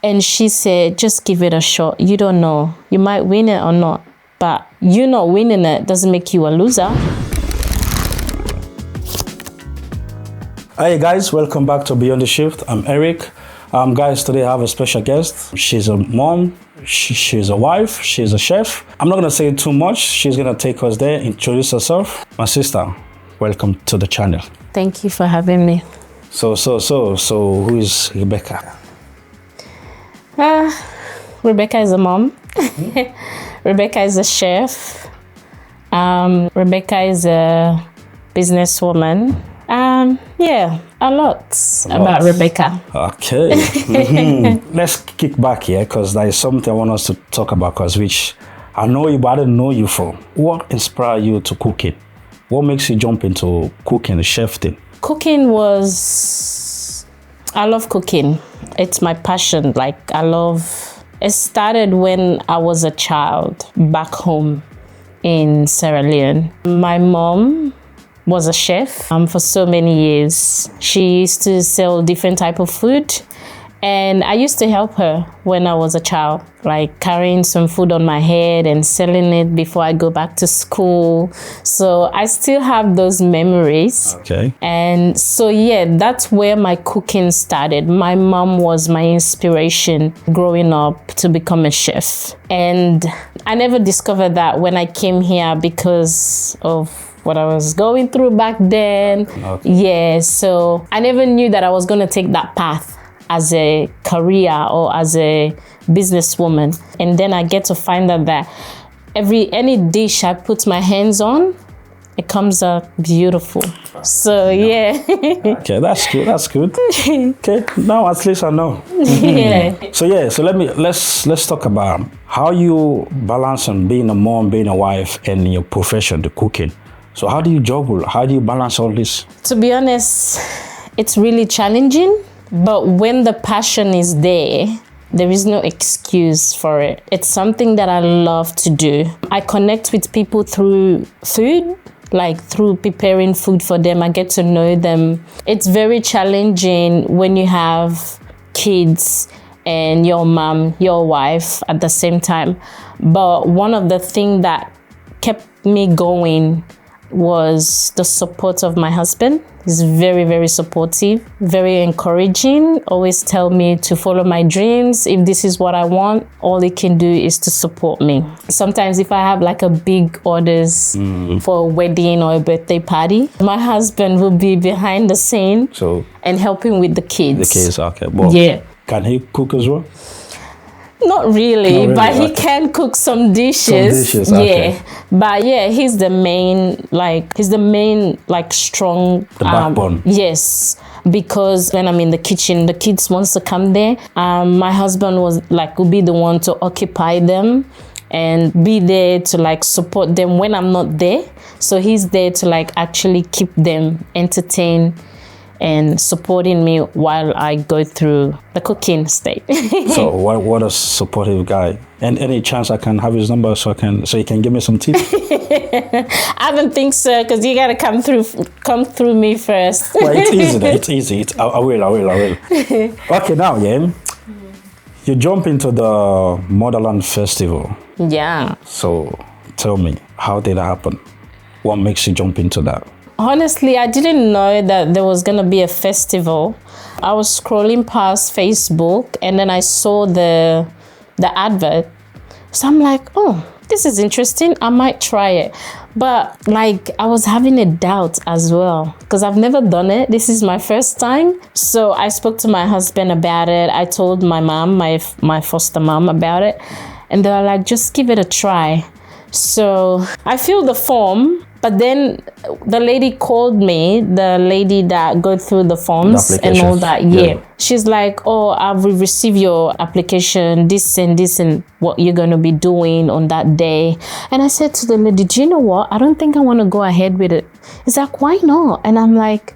And she said, just give it a shot. You don't know. You might win it or not. But you not winning it doesn't make you a loser. Hey guys, welcome back to Beyond the Shift. I'm Eric. Guys, today I have a special guest. She's a mom, she's a wife, she's a chef. I'm not gonna say too much. She's gonna take us there, introduce herself. My sister, welcome to the channel. Thank you for having me. So who is Rebecca? Rebecca is a mom. Rebecca is a chef. Rebecca is a businesswoman. A lot about Rebecca. Okay. Let's kick back here because there is something I want us to talk about which I know you, but I didn't know you from. What inspired you to cooking? What makes you jump into cooking, the chef thing? I love cooking. It's my passion. It started when I was a child back home in Sierra Leone. My mom was a chef for so many years. She used to sell different type of food, and I used to help her when I was a child, like carrying some food on my head and selling it before I go back to school. So I still have those memories. Okay. And so that's where my cooking started. My mom was my inspiration growing up to become a chef. And I never discovered that when I came here because of what I was going through back then. Okay. Yeah, so I never knew that I was going to take that path as a career or as a businesswoman. And then I get to find out that any dish I put my hands on, it comes out beautiful. So yeah. Okay, that's good. Okay, now at least I know. Yeah. So let's talk about how you balance on being a mom, being a wife, and your profession, the cooking. So how do you juggle? How do you balance all this? To be honest, it's really challenging. But when the passion is there is no excuse for it. It's something that I love to do. I connect with people through food, like through preparing food for them. I get to know them. It's very challenging when you have kids and your mom, your wife at the same time. But one of the things that kept me going was the support of my husband. He's very, very supportive, very encouraging, always tell me to follow my dreams. If this is what I want, all he can do is to support me. Sometimes if I have like a big orders for a wedding or a birthday party, my husband will be behind the scene and helping with the kids. The kids, okay. Well, yeah. Can he cook as well? Not really, but he can cook some dishes. Okay. Yeah. But he's the main strong the backbone. Yes. Because when I'm in the kitchen, the kids wants to come there. My husband will be the one to occupy them and be there to support them when I'm not there. So he's there to actually keep them entertained and supporting me while I go through the cooking stage. So what a supportive guy. And any chance I can have his number so he can give me some tips? I don't think so, because you gotta come through me first. Well, it's easy. It's easy. I will. Okay, now you jump into the Motherland Festival. Yeah. So tell me, how did that happen? What makes you jump into that? Honestly, I didn't know that there was going to be a festival. I was scrolling past Facebook and then I saw the advert. So I'm like, oh, this is interesting. I might try it. But I was having a doubt as well because I've never done it. This is my first time. So I spoke to my husband about it. I told my mom, my foster mom about it. And they were like, just give it a try. So I filled the form. But then the lady called me, the lady that go through the forms and all that. Yeah. She's like, oh, I've received your application, this and what you're going to be doing on that day. And I said to the lady, do you know what? I don't think I want to go ahead with it. It's like, why not? And I'm like,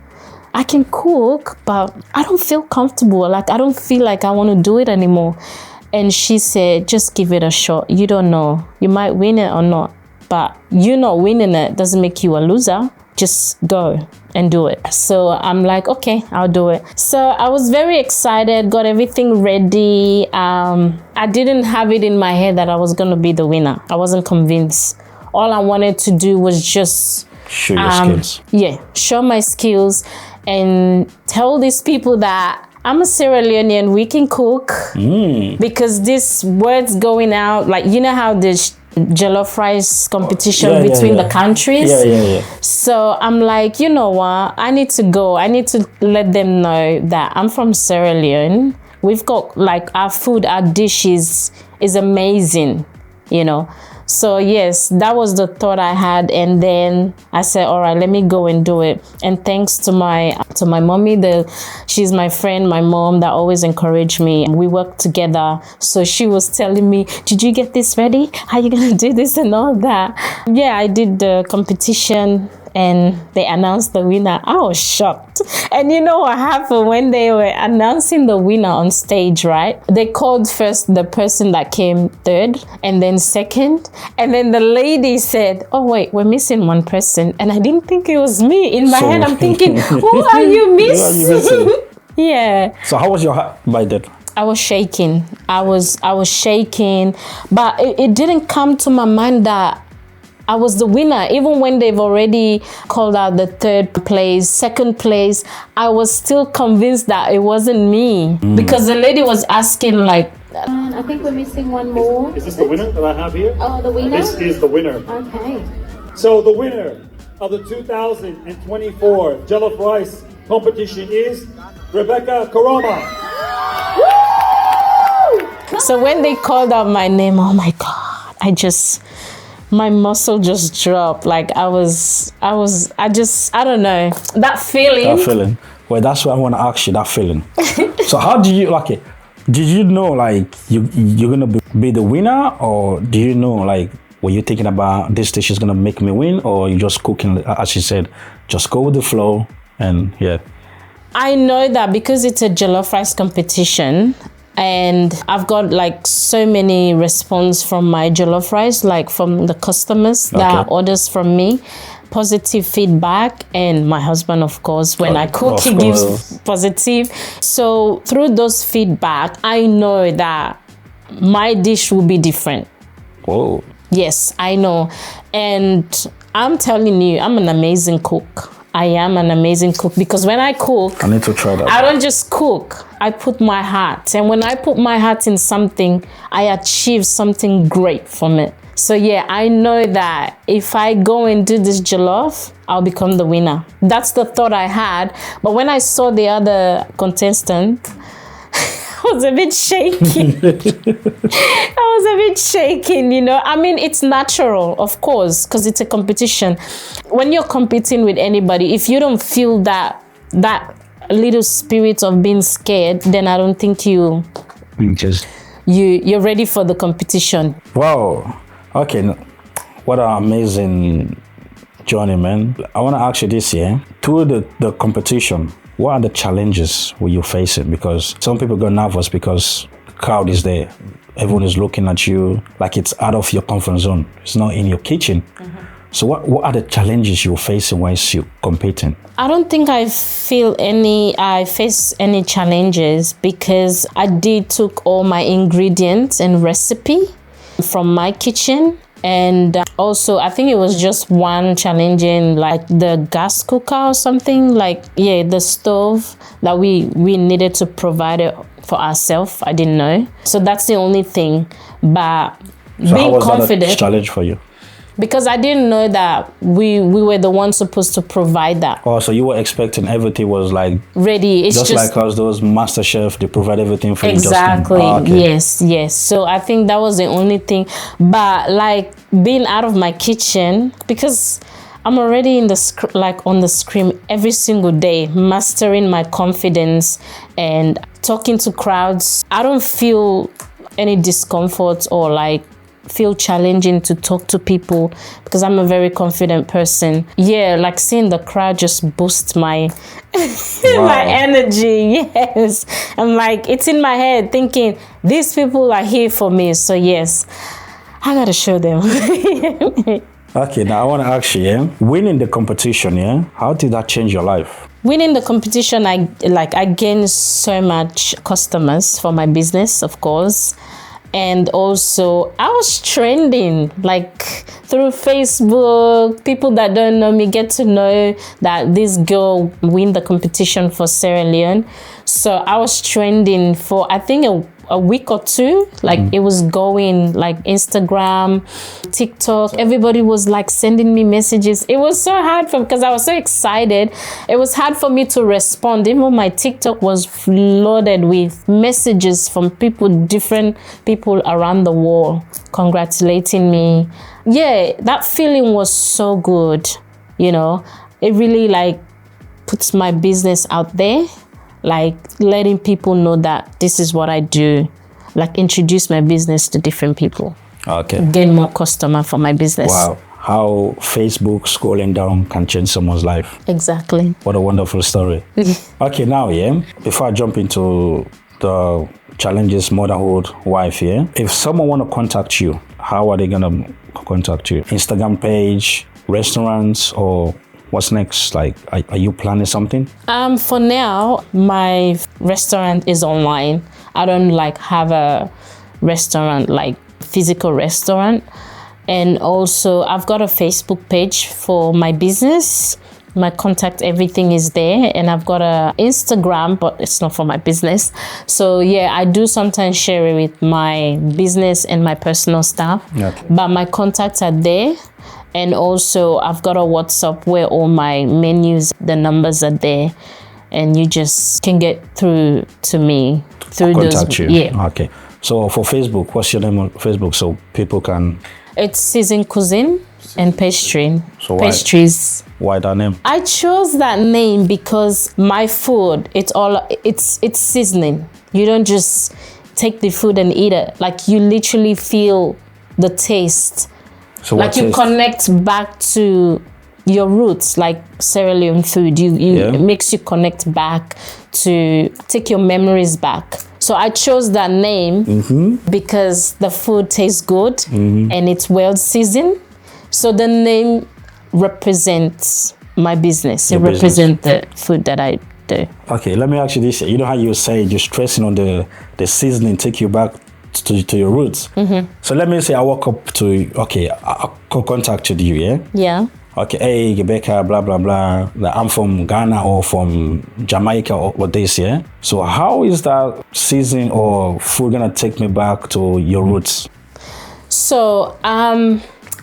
I can cook, but I don't feel comfortable. I don't feel like I want to do it anymore. And she said, just give it a shot. You don't know. You might win it or not. But you not winning it doesn't make you a loser. just go and do it. So I'm like, okay, I'll do it. So I was very excited, got everything ready. I didn't have it in my head that I was going to be the winner. I wasn't convinced. All I wanted to do was just show your skills. Yeah, show my skills and tell these people that I'm a Sierra Leonean, we can cook. Because this word's going out, like, you know how the jollof rice competition between the countries? So I'm like, you know what? I need to go. I need to let them know that I'm from Sierra Leone. We've got, like, our food, our dishes is amazing, you know. So yes, that was the thought I had, and then I said, all right, let me go and do it. And thanks to my mommy, she's my friend, my mom, that always encouraged me. We worked together, so she was telling me, did you get this ready? How are you gonna do this and all that? Yeah, I did the competition and they announced the winner. I was shocked. And you know what happened when they were announcing the winner on stage, right? They called first the person that came third and then second. And then the lady said, oh wait, we're missing one person. And I didn't think it was me. In my head, I'm thinking, who are you missing? Yeah. So how was your heart by then? I was shaking. I was shaking. But it didn't come to my mind that I was the winner. Even when they've already called out the third place, second place, I was still convinced that it wasn't me. Because the lady was asking, like, I think we're missing one more. Is this the winner that I have here? Oh, the winner? This is the winner. Okay. So the winner of the 2024 Jollof Rice competition is Rebecca Karama. So when they called out my name, oh my God, my muscle just dropped. Like I don't know. That feeling. Well, that's what I want to ask you, that feeling. So how do you, like, did you know, like, you're going to be the winner? Or do you know, like, were you thinking about this dish is going to make me win? Or you just cooking, as you said, just go with the flow and yeah. I know that because it's a jollof rice competition, and I've got like so many response from my jollof rice, like from the customers that orders from me, positive feedback, and my husband, of course, when I cook, he gives positive. So through those feedback, I know that my dish will be different. Whoa. Yes, I know. And I'm telling you, I'm an amazing cook. I am an amazing cook because when I cook, I need to try that. I don't just cook. I put my heart. And when I put my heart in something, I achieve something great from it. So yeah, I know that if I go and do this jollof, I'll become the winner. That's the thought I had. But when I saw the other contestant, I was a bit shaky. I was a bit shaking, you know. I mean, it's natural, of course, because it's a competition. When you're competing with anybody, if you don't feel that little spirit of being scared, then I don't think you're ready for the competition. Wow. Okay. What an amazing journey, man. I want to ask you this, yeah. Through the competition, what are the challenges were you facing? Because some people got nervous because the crowd is there. Everyone is looking at you like it's out of your comfort zone. It's not in your kitchen. So what are the challenges you're facing whilst you're competing? I don't think I face any challenges because I took all my ingredients and recipe from my kitchen. And also, I think it was just one challenging, like the gas cooker or something, like, yeah, the stove that we needed to provide it for ourselves. I didn't know. So that's the only thing. But so being how was confident, that a challenge for you? Because I didn't know that we were the ones supposed to provide that. Oh, so you were expecting everything was like ready. It's just like us, those master chef, they provide everything for exactly. you. Exactly. Yes. So I think that was the only thing. But like being out of my kitchen, because I'm already on the screen every single day, mastering my confidence and talking to crowds. I don't feel any discomfort or like feel challenging to talk to people because I'm a very confident person. Yeah, like seeing the crowd just boost my my energy. Yes, I'm like, it's in my head thinking these people are here for me. So yes, I gotta show them. Okay, now I want to ask you, yeah, winning the competition, yeah, how did that change your life? Winning the competition, I gained so much customers for my business, of course. And also I was trending like through Facebook. People that don't know me get to know that this girl win the competition for Sierra Leone. So I was trending for I think a week or two. Like it was going like Instagram, TikTok. Everybody was like sending me messages. It was so hard because I was so excited. It was hard for me to respond. Even my TikTok was flooded with messages from different people around the world congratulating me. Yeah, that feeling was so good. You know, it really like puts my business out there. Like letting people know that this is what I do, like introduce my business to different people. Okay. Gain more customer for my business. Wow. How Facebook scrolling down can change someone's life. Exactly. What a wonderful story. Okay, now, yeah, before I jump into the challenges, motherhood, wife, yeah, if someone want to contact you, how are they going to contact you? Instagram page, restaurants, or what's next? Like, are you planning something? For now, my restaurant is online. I don't like have a restaurant, like physical restaurant. And also I've got a Facebook page for my business. My contact, everything is there. And I've got a Instagram, but it's not for my business. So yeah, I do sometimes share it with my business and my personal stuff. Okay. But my contacts are there. And also I've got a WhatsApp where all my menus, the numbers are there, and you just can get through to me through Contact those. you. Yeah. Okay. So for Facebook, what's your name on Facebook so people can? It's Cuisine and pastry. So why- pastries. Why that name? I chose that name because my food, it's seasoning. You don't just take the food and eat it. Like you literally feel the taste. So Like you connect back to your roots, like Sierra Leone food. It makes you connect back to take your memories back. So I chose that name because the food tastes good and it's well seasoned. So the name represents my business. It represents the food that I do. Okay, let me ask you this. You know how you say you're stressing on the seasoning, take you back to your roots. So let me say I walk up to, okay, I contacted you, yeah? Yeah. Okay, hey, Rebecca, blah, blah, blah. I'm from Ghana or from Jamaica or this, yeah? So how is that season or food gonna take me back to your roots? So,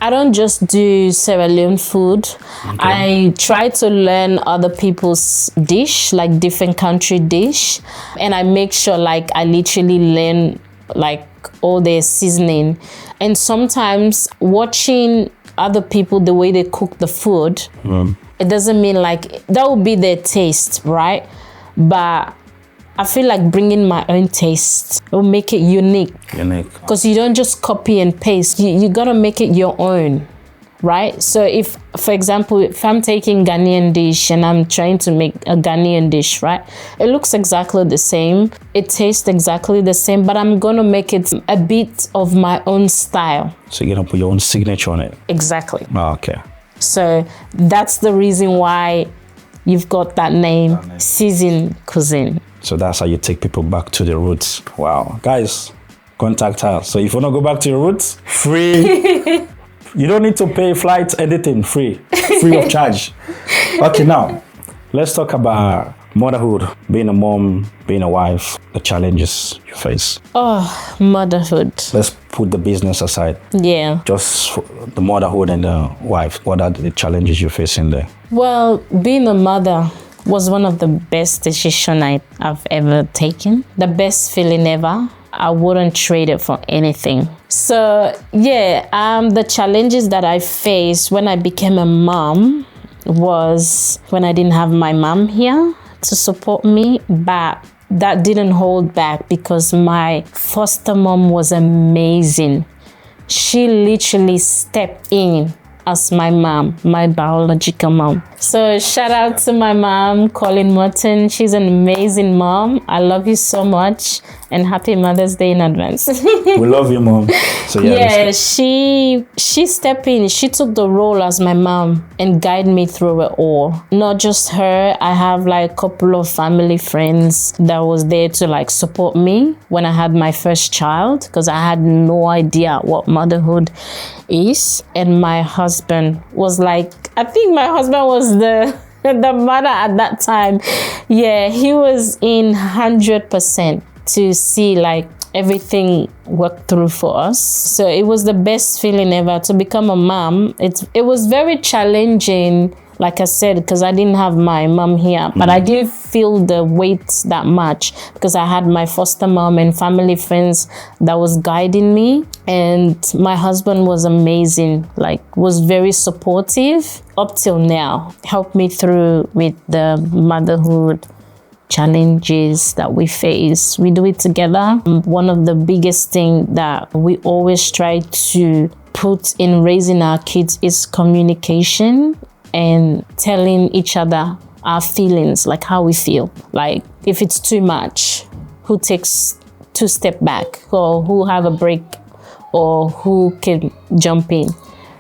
I don't just do Sierra Leone food. Okay. I try to learn other people's dish, like different country dish. And I make sure like I literally learn like all their seasoning. And sometimes watching other people, the way they cook the food, it doesn't mean like that will be their taste, right? But I feel like bringing my own taste will make it unique. Because you don't just copy and paste. You gotta make it your own, right? So if, for example, if I'm taking Ghanaian dish and I'm trying to make a Ghanaian dish, right? It looks exactly the same. It tastes exactly the same, but I'm gonna make it a bit of my own style. So you're gonna put your own signature on it? Exactly. Okay. So that's the reason why you've got that name, Cuisine. So that's how you take people back to their roots. Wow. Guys, contact her. So if you want to go back to your roots, free. You don't need to pay flights, anything, free of charge. Okay, now, let's talk about motherhood, being a mom, being a wife, the challenges you face. Oh, motherhood. Let's put the business aside. Yeah. Just the motherhood and the wife. What are the challenges you face in there? Well, being a mother was one of the best decisions I've ever taken. The best feeling ever. I wouldn't trade it for anything. So yeah, the challenges that I faced when I became a mom was when I didn't have my mom here to support me, but that didn't hold back because my foster mom was amazing. She literally stepped in as my mom, my biological mom. So shout out to my mom, Colin Morton. She's an amazing mom. I love you so much. And happy Mother's Day in advance. We love you, Mom. So yeah, she stepped in. She took the role as my mom and guided me through it all. Not just her. I have like a couple of family friends that was there to like support me when I had my first child, because I had no idea what motherhood is. And my husband was like, I think my husband was the mother at that time. Yeah, he was in 100% to see like everything work through for us. So it was the best feeling ever to become a mom. It was very challenging, like I said, because I didn't have my mom here, but I didn't feel the weight that much because I had my foster mom and family friends that was guiding me. And my husband was amazing, like was very supportive up till now, helped me through with the motherhood challenges that we face. We do it together. One of the biggest things that we always try to put in raising our kids is communication and telling each other our feelings, like how we feel. Like if it's too much, who takes 2 steps back, or who have a break, or who can jump in.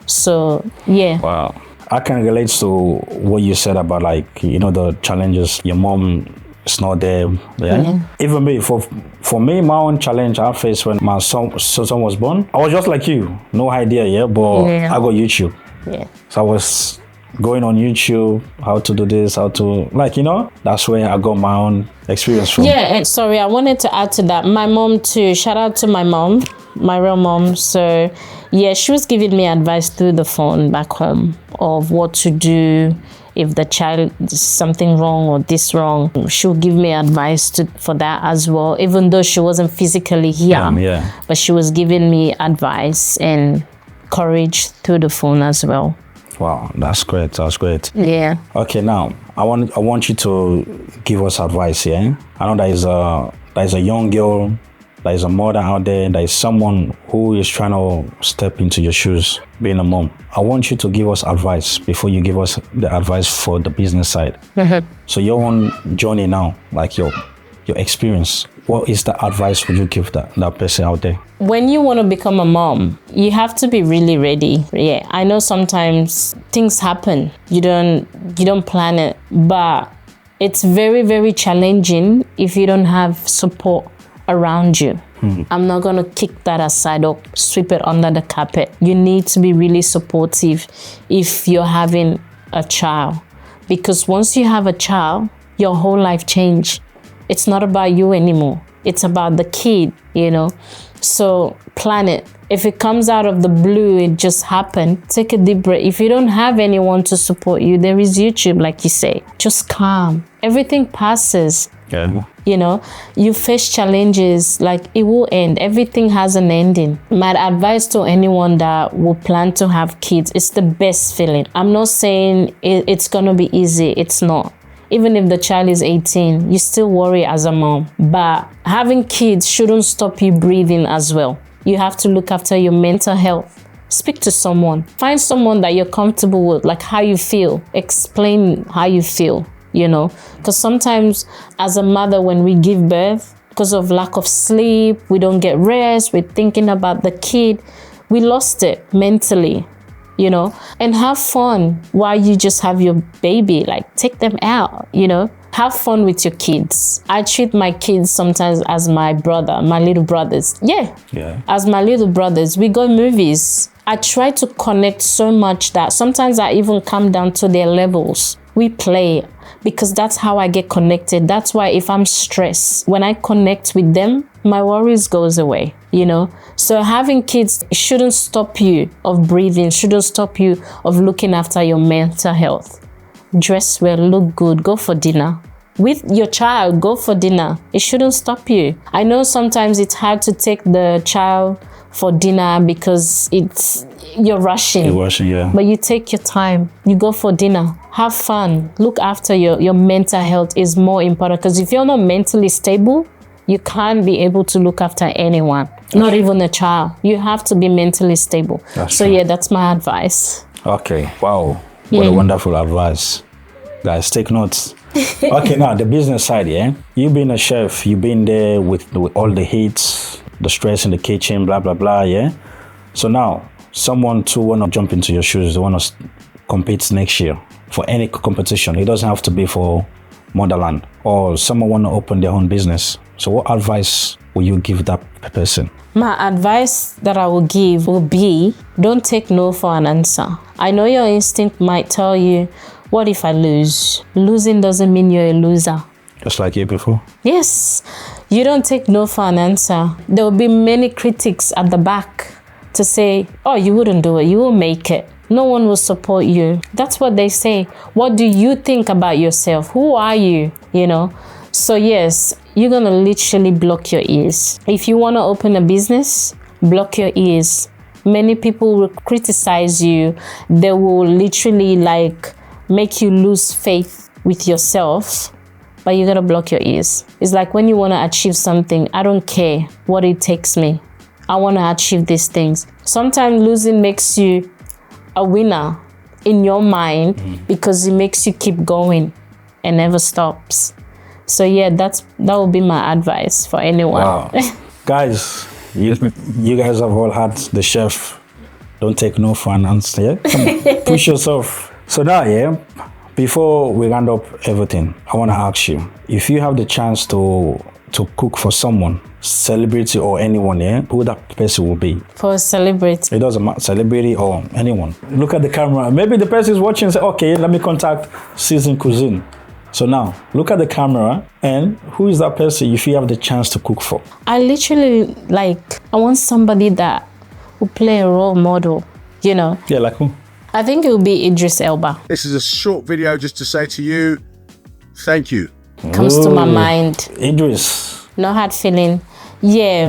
So yeah. Wow. I can relate to what you said about like, you know, the challenges. Your mom is not there. Yeah. Even me, for me, my own challenge I faced when my son was born, I was just like you, no idea, but I got YouTube. Yeah. So I was going on YouTube, how to do this, how to, like, you know, that's where I got my own experience from. Yeah, and sorry, I wanted to add to that. My mom too, shout out to my mom, my real mom. So yeah, she was giving me advice through the phone back home of what to do if the child is something wrong or this wrong. She'll give me advice for that as well, even though she wasn't physically here. But she was giving me advice and courage through the phone as well. Wow, that's great. That's great. Yeah. Okay, now I want you to give us advice. Yeah, I know there is a young girl, there is a mother out there, there is someone who is trying to step into your shoes, being a mom. I want you to give us advice before you give us the advice for the business side. So your own journey now, like your experience, what is the advice would you give that person out there? When you want to become a mom, you have to be really ready. Yeah, I know sometimes things happen. You don't plan it, but it's very, very challenging if you don't have support around you. I'm not going to kick that aside or sweep it under the carpet. You need to be really supportive if you're having a child, because once you have a child, your whole life changes. It's not about you anymore. It's about the kid, you know. So plan it. If it comes out of the blue, it just happened, take a deep breath. If you don't have anyone to support you, there is YouTube, like you say. Just calm. Everything passes. Yeah. You know, you face challenges, like it will end. Everything has an ending. My advice to anyone that will plan to have kids, it's the best feeling. I'm not saying it's going to be easy. It's not. Even if the child is 18, you still worry as a mom. But having kids shouldn't stop you breathing as well. You have to look after your mental health. Speak to someone. Find someone that you're comfortable with, like how you feel. Explain how you feel, you know. Because sometimes as a mother, when we give birth, because of lack of sleep, we don't get rest, we're thinking about the kid, we lost it mentally. You know, and have fun while you just have your baby. Like, take them out, you know, have fun with your kids. I treat my kids sometimes as my little brothers. Yeah. As my little brothers. We go movies. I try to connect so much that sometimes I even come down to their levels. We play, because that's how I get connected. That's why if I'm stressed, when I connect with them, my worries goes away, you know. So having kids shouldn't stop you of breathing, shouldn't stop you of looking after your mental health. Dress well, look good, go for dinner. With your child, go for dinner. It shouldn't stop you. I know sometimes it's hard to take the child for dinner because you're rushing. You're rushing, yeah. But you take your time, you go for dinner, have fun, look after your mental health is more important, because if you're not mentally stable, you can't be able to look after anyone, not even a child. You have to be mentally stable. That's true. Yeah, that's my advice. Okay, wow, what a wonderful advice. Guys, take notes. Okay, now the business side, yeah? You being a chef, you been there with all the heat, the stress in the kitchen, blah, blah, blah, yeah? So now, someone to want to jump into your shoes, they want to compete next year for any competition. It doesn't have to be for Motherland. Or someone want to open their own business. So what advice will you give that person? My advice that I will give will be, don't take no for an answer. I know your instinct might tell you, what if I lose? Losing doesn't mean you're a loser. Just like you before? Yes, you don't take no for an answer. There will be many critics at the back to say, oh, you wouldn't do it, you will make it. No one will support you. That's what they say. What do you think about yourself? Who are you? You know? So yes, you're gonna literally block your ears. If you wanna open a business, block your ears. Many people will criticize you. They will literally like make you lose faith with yourself, but you gotta block your ears. It's like when you wanna achieve something, I don't care what it takes me. I wanna achieve these things. Sometimes losing makes you a winner in your mind because it makes you keep going and never stops. So yeah, that would be my advice for anyone. Wow. Guys, you guys have all had the chef. Don't take no for an answer, yeah? Come on, push yourself. So now, yeah, before we round up everything, I want to ask you, if you have the chance to cook for someone, celebrity or anyone, yeah, who that person will be? For a celebrity. It doesn't matter, celebrity or anyone. Look at the camera. Maybe the person is watching and say, okay, let me contact Cuisine. So now, look at the camera and who is that person if you have the chance to cook for? I literally, I want somebody that will play a role model, you know? Yeah, like who? I think it will be Idris Elba. This is a short video just to say to you, thank you. Comes to my mind. Idris. No hard feeling. Yeah.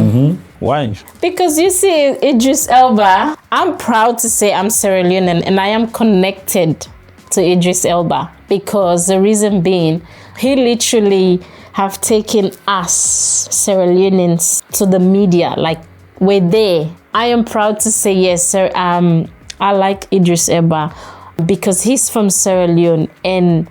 Why? Because you see, Idris Elba, I'm proud to say I'm Sierra Leonean and I am connected to Idris Elba because the reason being, he literally have taken us Sierra Leoneans to the media. Like, we're there. I am proud to say yes, sir. I like Idris Elba because he's from Sierra Leone, and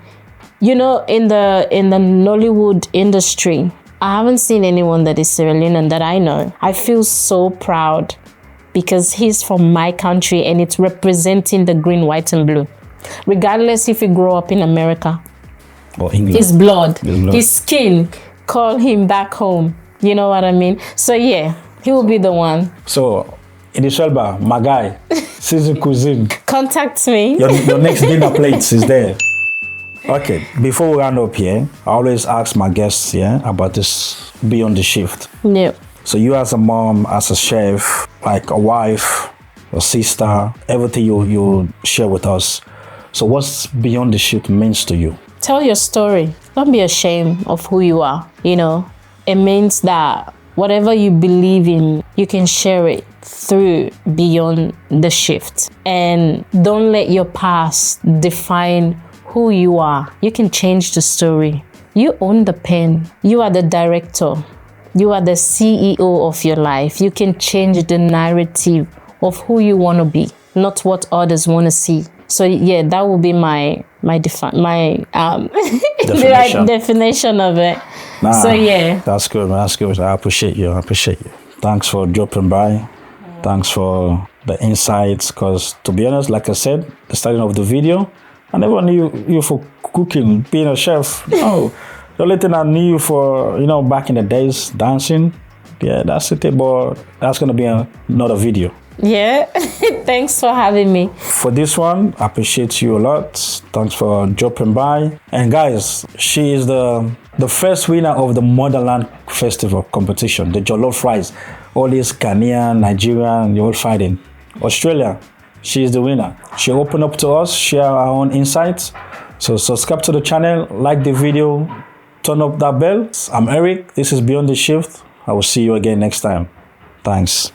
you know, in the Nollywood industry, I haven't seen anyone that is Sierra Leonean that I know. I feel so proud because he's from my country and it's representing the green, white, and blue. Regardless if he grew up in America, or England. His blood, his skin, call him back home. You know what I mean? So yeah, he will be the one. So, Idris Elba, my guy, Cuisine. Contact me. Your next dinner plates is there. Okay, before we round up here, I always ask my guests, about this Beyond the Shift. Yeah. So you as a mom, as a chef, like a wife, a sister, everything you share with us. So what's Beyond the Shift means to you? Tell your story. Don't be ashamed of who you are, you know. It means that whatever you believe in, you can share it through Beyond the Shift. And don't let your past define who you are. You can change the story. You own the pen. You are the director. You are the CEO of your life. You can change the narrative of who you want to be, not what others want to see. So yeah, that will be my definition of it. So yeah. That's good, man. That's good. I appreciate you. Thanks for dropping by. Thanks for the insights. Because to be honest, like I said, the starting of the video, I never knew you for cooking, being a chef. No. The only thing I knew for, back in the days, dancing. Yeah, that's it. But that's going to be another video. Yeah. Thanks for having me. For this one, I appreciate you a lot. Thanks for dropping by. And guys, she is the first winner of the Motherland Festival competition, the Jollof Rice. All these Ghanaian, Nigerian, you're all fighting. Australia, she is the winner. She opened up to us, share our own insights. So subscribe to the channel, like the video, turn up that bell. I'm Eric. This is Beyond the Shift. I will see you again next time. Thanks.